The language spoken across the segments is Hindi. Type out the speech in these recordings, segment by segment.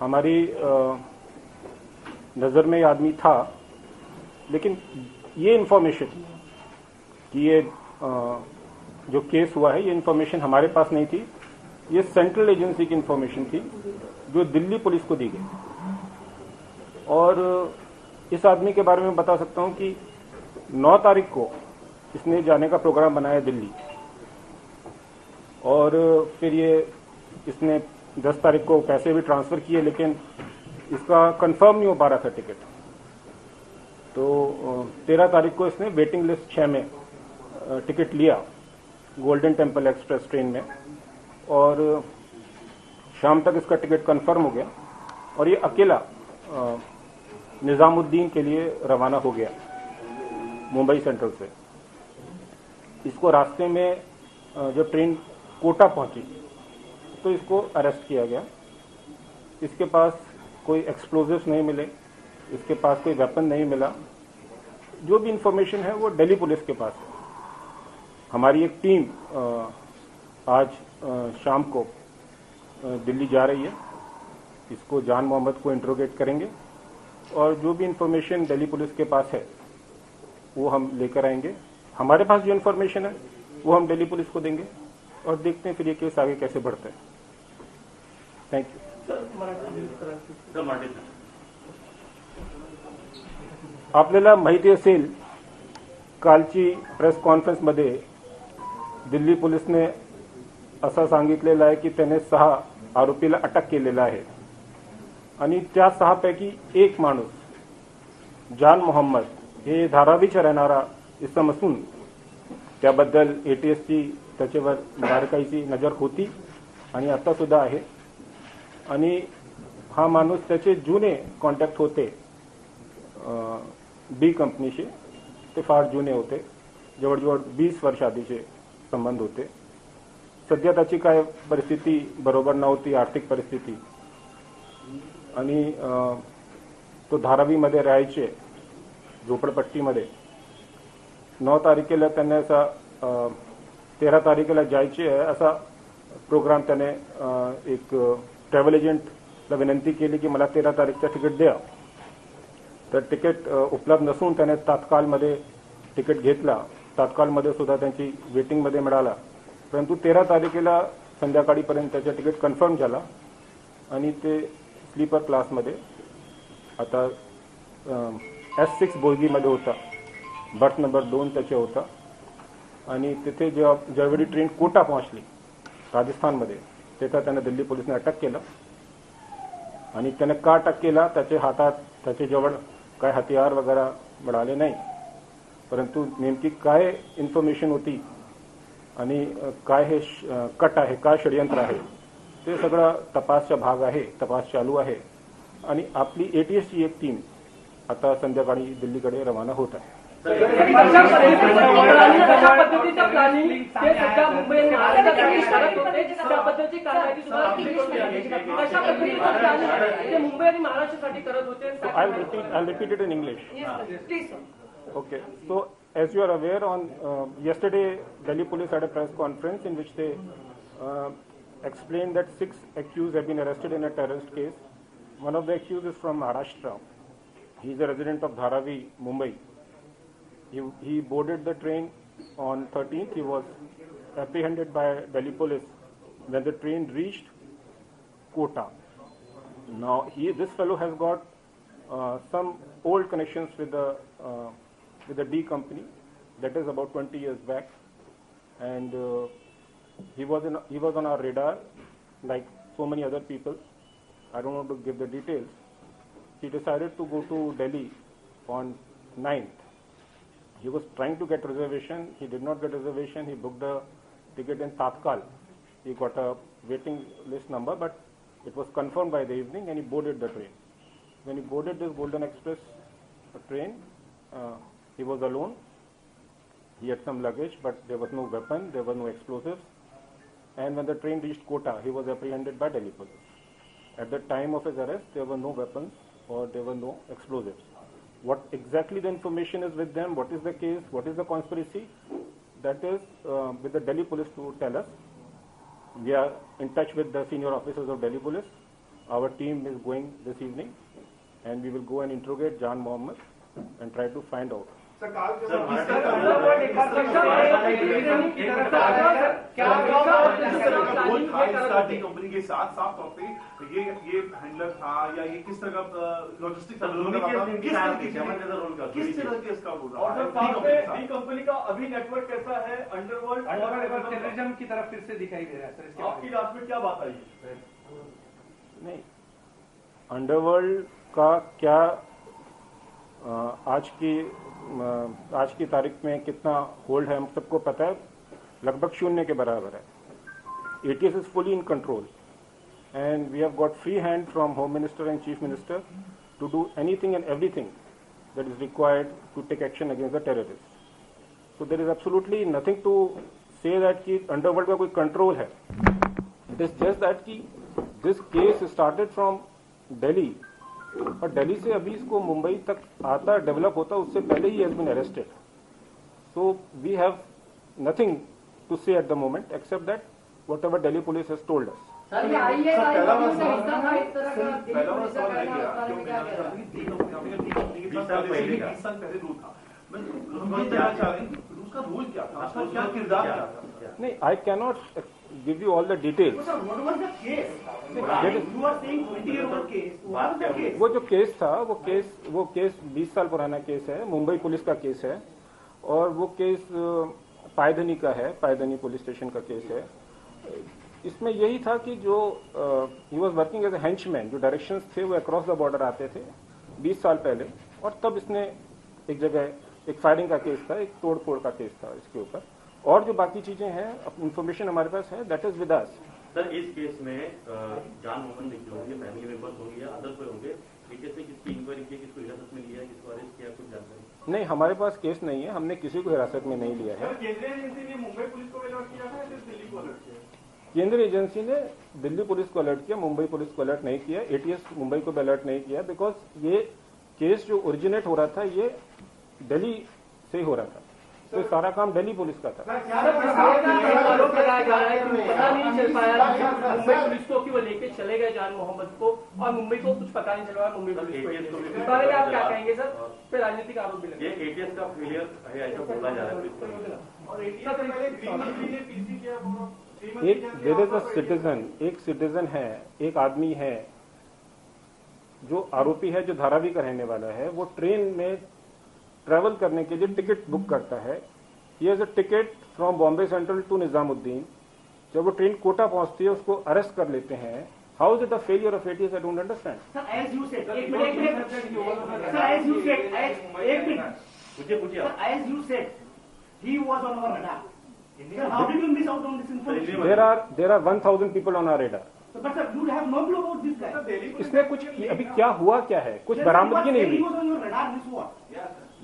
हमारी नज़र में ये आदमी था, लेकिन ये इन्फॉर्मेशन कि ये जो केस हुआ है, ये इन्फॉर्मेशन हमारे पास नहीं थी। ये सेंट्रल एजेंसी की इन्फॉर्मेशन थी जो दिल्ली पुलिस को दी गई। और इस आदमी के बारे में बता सकता हूं कि 9 तारीख को इसने जाने का प्रोग्राम बनाया दिल्ली, और फिर ये इसने 10 तारीख को पैसे भी ट्रांसफर किए, लेकिन इसका कंफर्म नहीं हो पा रहा था टिकट। तो 13 तारीख को इसने वेटिंग लिस्ट 6 में टिकट लिया गोल्डन टेम्पल एक्सप्रेस ट्रेन में, और शाम तक इसका टिकट कंफर्म हो गया और ये अकेला निजामुद्दीन के लिए रवाना हो गया मुंबई सेंट्रल से। इसको रास्ते में जब ट्रेन कोटा पहुंची तो इसको अरेस्ट किया गया। इसके पास कोई एक्सप्लोजिव्स नहीं मिले, इसके पास कोई वेपन नहीं मिला। जो भी इंफॉर्मेशन है वो दिल्ली पुलिस के पास है। हमारी एक टीम आज शाम को दिल्ली जा रही है। इसको जान मोहम्मद को इंट्रोगेट करेंगे और जो भी इंफॉर्मेशन दिल्ली पुलिस के पास है वो हम लेकर आएंगे। हमारे पास जो इंफॉर्मेशन है वो हम दिल्ली पुलिस को देंगे और देखते हैं फिर ये केस आगे कैसे बढ़ता है। Thank you. आपल्याला माहिती असेल, कालची प्रेस कॉन्फरन्समध्ये दिल्ली पुलिसने असं सांगितलेलं आहे की त्याने 6 आरोपीला अटक केलेलं आहे आणि त्या 6 पैकी एक माणूस जान मोहम्मद हे धारावीचा राहणारा इसम असून त्याबद्दल एटीएसची त्याच्यावर बारकाईची नजर होती आणि आता सुद्धा आहे। आणि हा माणूस त्याचे जुने कॉन्टॅक्ट होते डी कंपनीशी, ते फार जुने होते, जवळजवळ 20 वर्ष आधीचे संबंध होते। सध्या त्याची काय परिस्थिती बरोबर नव्हती, आर्थिक परिस्थिती, आणि तो धारावीमध्ये राहायचे झोपडपट्टीमध्ये। 9 तारखेला त्याने असा 13 तारखेला जायचे असा प्रोग्राम त्याने एक ट्रॅव्हल एजंटला विनंती केली की मला 13 तारीखचा तिकीट द्या। तर तिकीट उपलब्ध नसून त्याने तात्काळमध्ये तिकीट घेतला। तात्काळमध्ये सुद्धा त्यांची वेटिंगमध्ये मिळाला, परंतु 13 तारखेला संध्याकाळीपर्यंत त्याचा तिकीट कन्फर्म झाला आणि ते स्लीपर क्लासमध्ये आता S6 बोगीमध्ये होता, बर्थ नंबर 2 त्याचा होता। आणि तिथे ज्यावेळी ट्रेन कोटा पोहोचली राजस्थानमध्ये, तेव्हा त्याने दिल्ली पोलिसने अटक केलं। आणि त्याने का अटक केला, त्याच्या हातात त्याच्या जवळ काय हथियार वगैरे मिळाले नाही, परंतु नेमकी काय इन्फॉर्मेशन होती आणि काय हे कट आहे, काय षडयंत्र आहे, ते सगळं तपासचा भाग आहे, तपास चालू आहे। आणि आपली एटीएसची एक टीम आता संध्याकाळी दिल्लीकडे रवाना होत आहे। I'll repeat it in English. Okay. So, as you are aware, on yesterday, Delhi police had a press conference in which they explained that 6 accused have been arrested in a terrorist case. One of the accused is from Maharashtra. He is a resident of Dharavi, Mumbai. He boarded the train on 13th. He was apprehended by Delhi police when the train reached Kota. Now, this fellow has got some old connections with the D company. That is about 20 years back, and he was on our radar, like so many other people. I don't want to give the details. He decided to go to Delhi on 9th. He was trying to get reservation. He did not get reservation. He booked a ticket in Tatkal. He got a waiting list number, but it was confirmed by the evening, and he boarded the train. When he boarded this Golden Express train, he was alone. He had some luggage, but there was no weapon, there were no explosives. And when the train reached Kota, he was apprehended by Delhi police. At the time of his arrest, there were no weapons or there were no explosives. What exactly the information is with them, what is the case, what is the conspiracy, that is with the Delhi police to tell us. We are in touch with the senior officers of Delhi police, our team is going this evening, and we will go and interrogate Jan Mohammed and try to find out. Company के साथ साफ तौर पे ये हैंडलर था या ये किस तरह का लॉजिस्टिक किस तरह के इसका रोल और कंपनी का अभी नेटवर्क कैसा है? अंडरवर्ल्ड टेररिज्म की तरफ फिर से दिखाई दे रहा है सर। इसके आपकी लास्ट में क्या बात आई? नहीं, अंडरवर्ल्ड का क्या आज की तारीख में कितना होल्ड है हम सबको पता है, लगभग शून्य के बराबर है। ATS is fully in control and we have got free hand from Home Minister and Chief Minister to do anything and everything that is required to take action against the terrorists. So there is absolutely nothing to say that कि अंडरवर्ल्ड का कोई कंट्रोल है. It is just that कि this case started from Delhi और दिल्ली से अभी इसको मुंबई तक आता डेवलप होता उससे पहले ही has been arrested. So we have nothing to say at the moment except that whatever Delhi police has told us. नहीं, I cannot give you all the details. What was the case? You are saying 20-year-old case. What was the case? वो जो केस था वो केस 20 साल पुराना केस है, मुंबई पुलिस का केस है और वो केस पायधनी का है, पायधनी पुलिस स्टेशन का केस है. इसमें यही था कि जो ही was working as a henchman, जो डायरेक्शंस थे वो अक्रॉस द बॉर्डर आते थे 20 साल पहले और तब इसने एक जगह एक फायरिंग का केस था, एक तोड़ फोड़ का केस था इसके ऊपर और जो बाकी चीजें हैं इंफॉर्मेशन हमारे पास है that is with us. Sir इस केस में जान मोहम्मद निकले होंगे, फैमिली मेंबर्स होंगे या अदर कोई होंगे, केस में किसकी इंक्वायरी की, किसको हिरासत में लिया, किसको अरेस्ट किया, कुछ जानकारी? नहीं, हमारे पास केस नहीं है, हमने किसी को हिरासत में नहीं लिया है. केंद्रीय एजेंसी ने मुंबई पुलिस को अलर्ट किया था या दिल्ली को अलर्ट किया? केंद्रीय एजेंसी ने दिल्ली पुलिस को अलर्ट किया, मुंबई पुलिस को अलर्ट नहीं किया. ATS मुंबई को भी अलर्ट नहीं किया बिकॉज ये केस जो ओरिजिनेट हो रहा था ये दिल्ली से हो रहा था, तो सारा काम दिल्ली पुलिस का था. आरोप लगाया जा रहा है कि पता नहीं चल पाया मुंबई पुलिस को कि वो लेके चले गए जान मोहम्मद को और मुंबई को कुछ पता नहीं चल रहा मुंबई पुलिस को. इस बारे में आप क्या कहेंगे सर? पे राजनीतिक आरोप भी लगे. ये ATS का फेलियर है ऐसा बोला जा रहा है. और ATS से पहले गृहमंत्री ने पीसी किया. देयर इज अ सिटीजन, एक सिटीजन है, एक आदमी है जो आरोपी है, जो धारावी का रहने वाला है, वो ट्रेन में ट्रैवल करने के लिए टिकट बुक करता है. He has a ticket from Bombay central to Nizamuddin. जब वो ट्रेन कोटा पहुंचती है उसको अरेस्ट कर लेते हैं. How is it a failure of ATS? I don't understand. Sir, as you said, एक minute. Sir, as you said, एक मिनट. पूछिए. Sir, as you said, he was on our radar. Sir, how did you miss out on this information? There are 1000 people on our radar. So, but sir, you have no clue about this guy. इसने कुछ अभी क्या हुआ क्या है, कुछ बरामदगी नहीं He हुई. was on your radar, this what?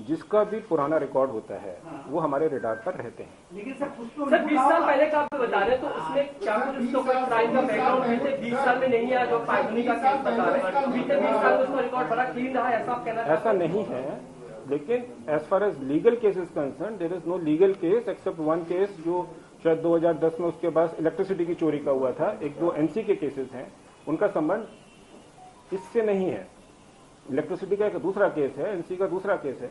जिसका भी पुराना रिकॉर्ड होता है वो हमारे रेडार पर रहते हैं. लेकिन सर कुछ तो सर 20 साल पहले का आप बता रहे हैं, तो उसमें क्या कुछ उसको कोई क्राइम का बैकग्राउंड है? 20 साल में नहीं आया जो पायधनी का केस बता रहे हैं, बीते 20 साल में उसका रिकॉर्ड बड़ा क्लीन रहा, ऐसा आप कहना? ऐसा नहीं है, लेकिन as far as legal case is concern there is no legal case except one case जो शायद 2010 में उसके बाद इलेक्ट्रिसिटी की चोरी का हुआ था. एक दो NC के केसेस हैं, उनका संबंध इससे नहीं है. इलेक्ट्रिसिटी का एक दूसरा केस है, NC का दूसरा केस है.